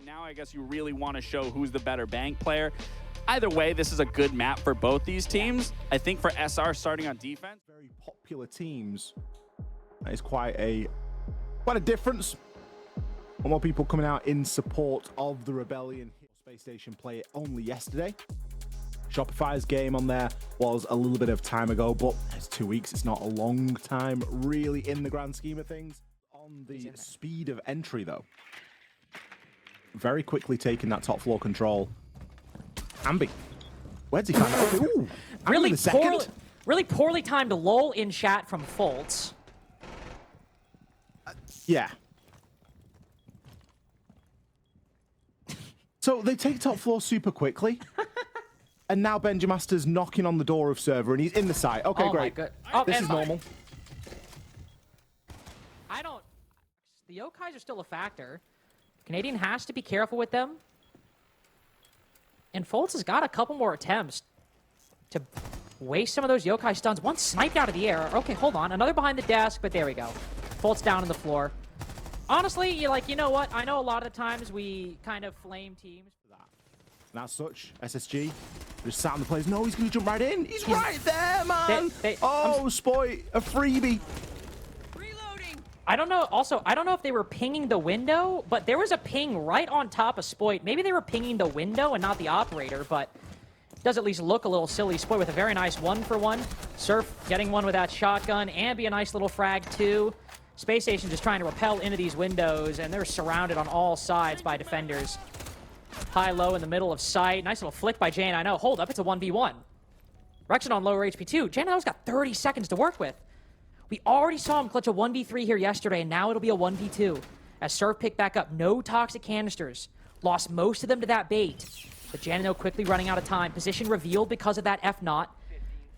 Now I guess you really want to show who's the better bank player. Either way, this is a good map for both these teams. I think for SR starting on defense. Very popular teams. That is quite a difference. More people coming out in support of the Rebellion. Spacestation play it only yesterday. Shopify's game on there was a little bit of time ago, but it's 2 weeks. It's not a long time, really, in the grand scheme of things. On the speed of entry, though, very quickly taking that top floor control. Ambi, where'd he find that? Ooh, really poorly timed lull in chat from Fultz. Yeah. So they take top floor super quickly. And now Benjamaster's knocking on the door of server, and he's in the site. Okay, great. This is normal. The Yokais are still a factor. Canadian has to be careful with them. And Fultz has got a couple more attempts to waste some of those Yokai stuns. One sniped out of the air. Okay, hold on. Another behind the desk, but there we go. Fultz down on the floor. Honestly, you're like, you know what? I know a lot of the times we kind of flame teams. And as such, SSG just sat on the players. No, he's going to jump right in. He's right there, man. Spoit, a freebie. Reloading. I don't know. Also, I don't know if they were pinging the window, but there was a ping right on top of Spoit. Maybe they were pinging the window and not the operator, but it does at least look a little silly. Spoit with a very nice 1-for-1. Surf getting one with that shotgun. Ambi a nice little frag, too. Spacestation just trying to repel into these windows, and they're surrounded on all sides by defenders. High-low in the middle of sight. Nice little flick by Jane. I know. Hold up. It's a 1v1. Rexon on lower HP too. Jane has got 30 seconds to work with. We already saw him clutch a 1v3 here yesterday, and now it'll be a 1v2. As Surf picked back up. No toxic canisters. Lost most of them to that bait. But Janino quickly running out of time. Position revealed because of that F-0.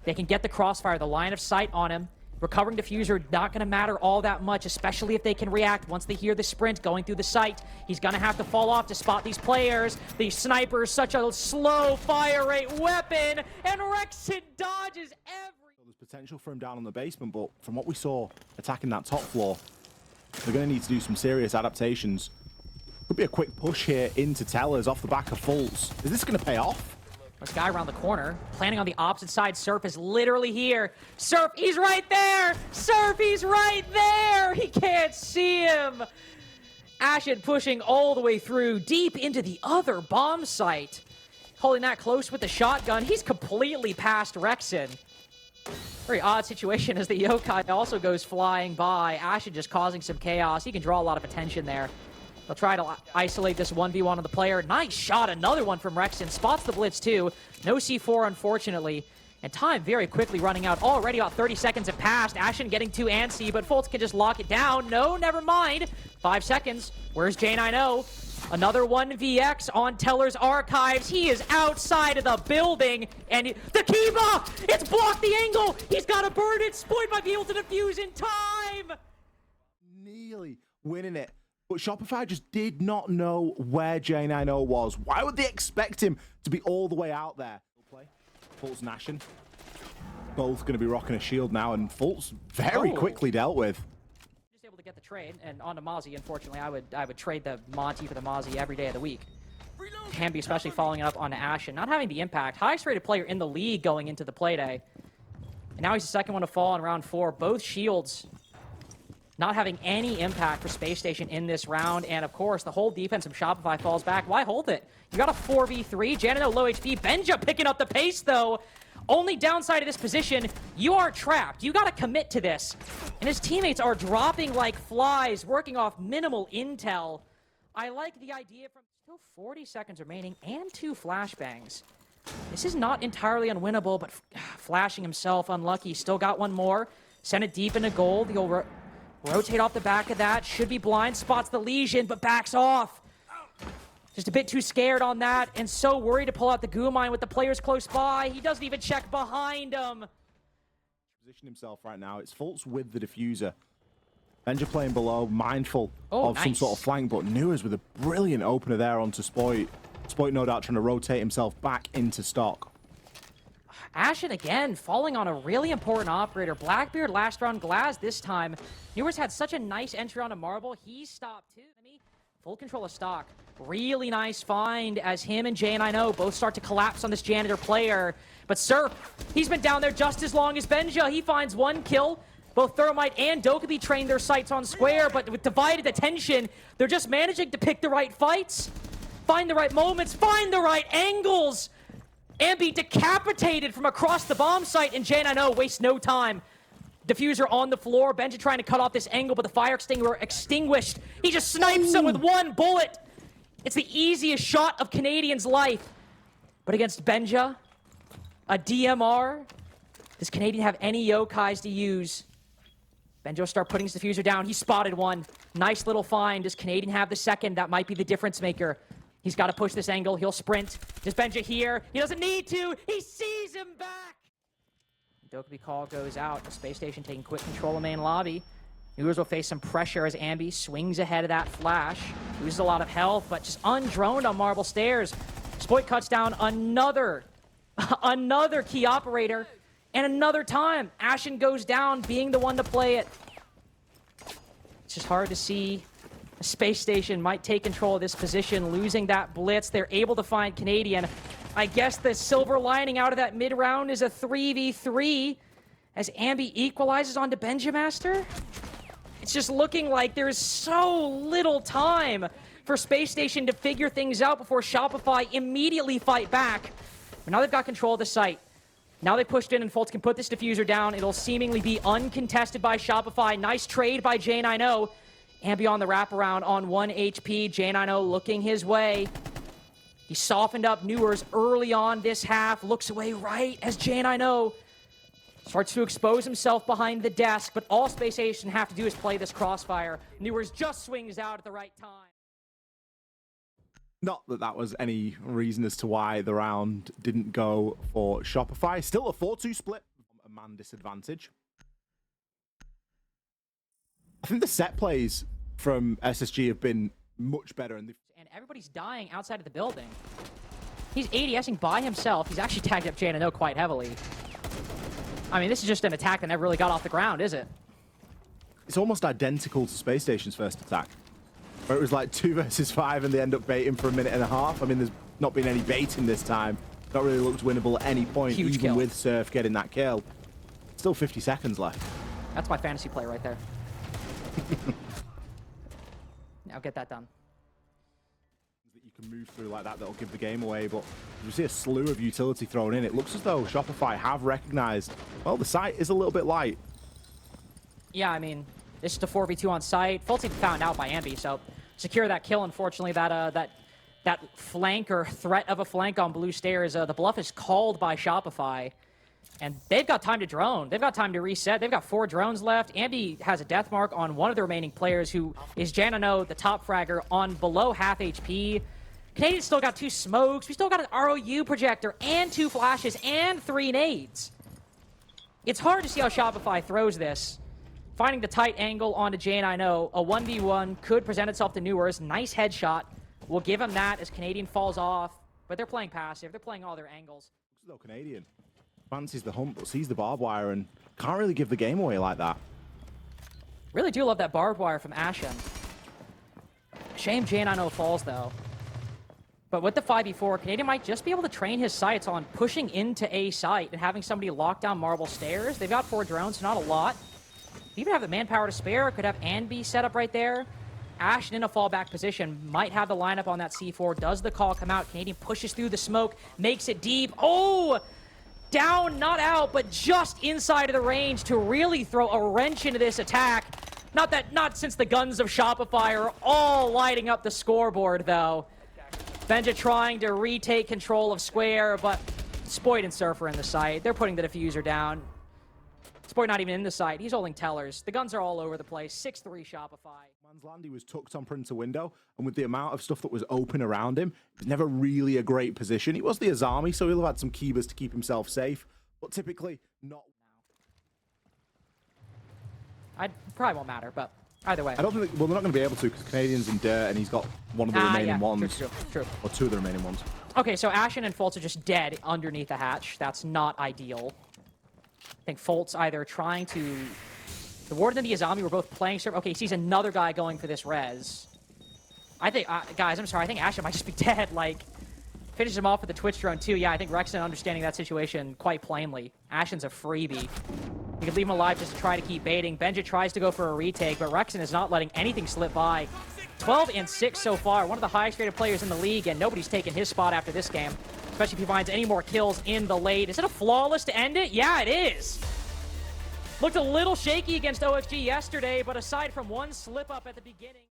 They can get the crossfire. The line of sight on him. Recovering diffuser, not going to matter all that much, especially if they can react once they hear the sprint going through the site. He's going to have to fall off to spot these players. The sniper is such a slow fire rate weapon, and Rexon dodges every... There's potential for him down on the basement, but from what we saw attacking that top floor, they're going to need to do some serious adaptations. Could be a quick push here into Tellers off the back of Fultz. Is this going to pay off? This guy around the corner, planning on the opposite side. Surf is literally here. Surf, he's right there! Surf, he's right there! He can't see him! Ashen pushing all the way through, deep into the other bomb site. Holding that close with the shotgun. He's completely past Rexon. Very odd situation as the Yokai also goes flying by. Ashen just causing some chaos. He can draw a lot of attention there. They'll try to isolate this 1v1 on the player. Nice shot, another one from Rexon. Spots the blitz too. No C4, unfortunately. And time very quickly running out. Already about 30 seconds have passed. Ashen getting 2 and C, but Fultz can just lock it down. No, never mind. 5 seconds. Where's J9O? Another 1vx on Teller's Archives. He is outside of the building. And the Kiva! It's blocked the angle! He's got to burn it! Spoit might be able to defuse in time! Nearly winning it. But Shopify just did not know where J9O was. Why would they expect him to be all the way out there? Fultz and Ashen, both going to be rocking a shield now, and Fultz very quickly dealt with. Just able to get the trade, and on to Mozzie, unfortunately. I would trade the Monty for the Mozzie every day of the week. Hamby especially following it up on Ashen, not having the impact. Highest rated player in the league going into the play day. And now he's the second one to fall in round 4. Both shields not having any impact for Spacestation in this round. And of course, the whole defense of Shopify falls back. Why hold it? You got a 4v3. Janino low HP. Benja picking up the pace, though. Only downside of this position, you are trapped. You got to commit to this. And his teammates are dropping like flies, working off minimal intel. I like the idea from still 40 seconds remaining and 2 flashbangs. This is not entirely unwinnable, but flashing himself, unlucky. Still got one more. Send it deep into gold. He'll rotate off the back of that. Should be blind. Spots the Legion, but backs off. Just a bit too scared on that, and so worried to pull out the goo mine with the players close by. He doesn't even check behind him. Position himself right now. It's Fultz with the diffuser. Benja playing below, mindful of some sort of flank, but Nuas with a brilliant opener there onto Spoit. Spoit no doubt trying to rotate himself back into stock. Ashen again, falling on a really important operator. Blackbeard last round, Glass this time. Newers had such a nice entry on a marble. He stopped too. Full control of stock. Really nice find as him and J9O both start to collapse on this janitor player. But Surf, he's been down there just as long as Benja. He finds 1 kill. Both Thermite and Dokkaebi trained their sights on Square, but with divided attention, they're just managing to pick the right fights, find the right moments, find the right angles. Ambi decapitated from across the bomb site, and J9O wastes no time. Diffuser on the floor. Benja trying to cut off this angle, but the fire extinguisher extinguished. He just snipes him with 1 bullet. It's the easiest shot of Canadian's life. But against Benja, a DMR, does Canadian have any yokais to use? Benja will start putting his diffuser down. He spotted 1. Nice little find. Does Canadian have the second? That might be the difference maker. He's got to push this angle. He'll sprint. Does Benja here? He doesn't need to. He sees him back. Dokkaebi call goes out. The Space Station taking quick control of main lobby. Newers will face some pressure as Ambi swings ahead of that flash. Loses a lot of health, but just undroned on Marble Stairs. Spoit cuts down another key operator. And another time, Ashen goes down, being the one to play it. It's just hard to see. The Space Station might take control of this position, losing that blitz. They're able to find Canadian. I guess the silver lining out of that mid-round is a 3v3 as Ambi equalizes onto Benjamaster. It's just looking like there's so little time for Space Station to figure things out before Shopify immediately fight back. But now they've got control of the site. Now they pushed in and Fultz can put this diffuser down. It'll seemingly be uncontested by Shopify. Nice trade by J9O. Ambi on the wraparound on 1 HP. J9O looking his way. He softened up Newers early on this half. Looks away right as J9O starts to expose himself behind the desk. But all Space Station have to do is play this crossfire. Newers just swings out at the right time. Not that that was any reason as to why the round didn't go for Shopify. Still a 4-2 split. A man disadvantage. I think the set plays from SSG have been much better. And everybody's dying outside of the building. He's ADSing by himself. He's actually tagged up J9O quite heavily. I mean, this is just an attack that never really got off the ground, is it? It's almost identical to Space Station's first attack, where it was like 2 versus 5 and they end up baiting for a minute and a half. I mean, there's not been any baiting this time. Not really looked winnable at any point, Huge even kill. with Surf getting that kill. Still 50 seconds left. That's my fantasy play right there. Now get that done. That you can move through like that, that'll give the game away, but you see a slew of utility thrown in. It looks as though Shopify have recognized, well, the site is a little bit light. Yeah, I mean, this is a 4v2 on site. Fultz even found out by Ambi, so secure that kill. Unfortunately, that flank or threat of a flank on blue stairs, the bluff is called by Shopify. And they've got time to drone. They've got time to reset. They've got 4 drones left. Ambi has a death mark on one of the remaining players, who is J9O, the top fragger, on below half HP. Canadian's still got 2 smokes. We still got an ROU projector and 2 flashes and 3 nades. It's hard to see how Shopify throws this. Finding the tight angle onto J9O, a 1v1 could present itself to Newers. Nice headshot. We'll give him that as Canadian falls off. But they're playing passive. They're playing all their angles. Looks as though Canadian fancies the hump, but sees the barbed wire and can't really give the game away like that. Really do love that barbed wire from Ashen. Shame J9O falls, though. But with the 5v4, Canadian might just be able to train his sights on pushing into A site and having somebody lock down Marble Stairs. They've got 4 drones, so not a lot. Even have the manpower to spare. Could have Anby set up right there. Ashen in a fallback position. Might have the lineup on that C4. Does the call come out? Canadian pushes through the smoke. Makes it deep. Oh! Down, not out, but just inside of the range to really throw a wrench into this attack. Not since the guns of Shopify are all lighting up the scoreboard, though. Benja trying to retake control of Square, but Spoit and Surf are in the site. They're putting the diffuser down. Spoit not even in the site. He's holding tellers. The guns are all over the place. 6-3 Shopify. Man's was tucked on Printer window, and with the amount of stuff that was open around him, it was never really a great position. He was the Azami, so he'll have had some keybers to keep himself safe, but typically not. I probably won't matter, but either way. I don't think, well, they're not going to be able to, because Canadian's in dirt, and he's got one of the remaining ones. True. Or 2 of the remaining ones. Okay, so Ashen and Fultz are just dead underneath the hatch. That's not ideal. I think Fultz either trying to... The Warden and the Azami were both playing... Okay, he sees another guy going for this res. I think, guys, I'm sorry. I think Ashen might just be dead. Like, finishes him off with the Twitch drone, too. Yeah, I think Rexon understanding that situation quite plainly. Ashen's a freebie. You could leave him alive just to try to keep baiting. Benja tries to go for a retake, but Rexon is not letting anything slip by. 12-6 so far. One of the highest rated players in the league, and nobody's taken his spot after this game. Especially if he finds any more kills in the late. Is it a flawless to end it? Yeah, it is. Looked a little shaky against OFG yesterday, but aside from one slip up at the beginning...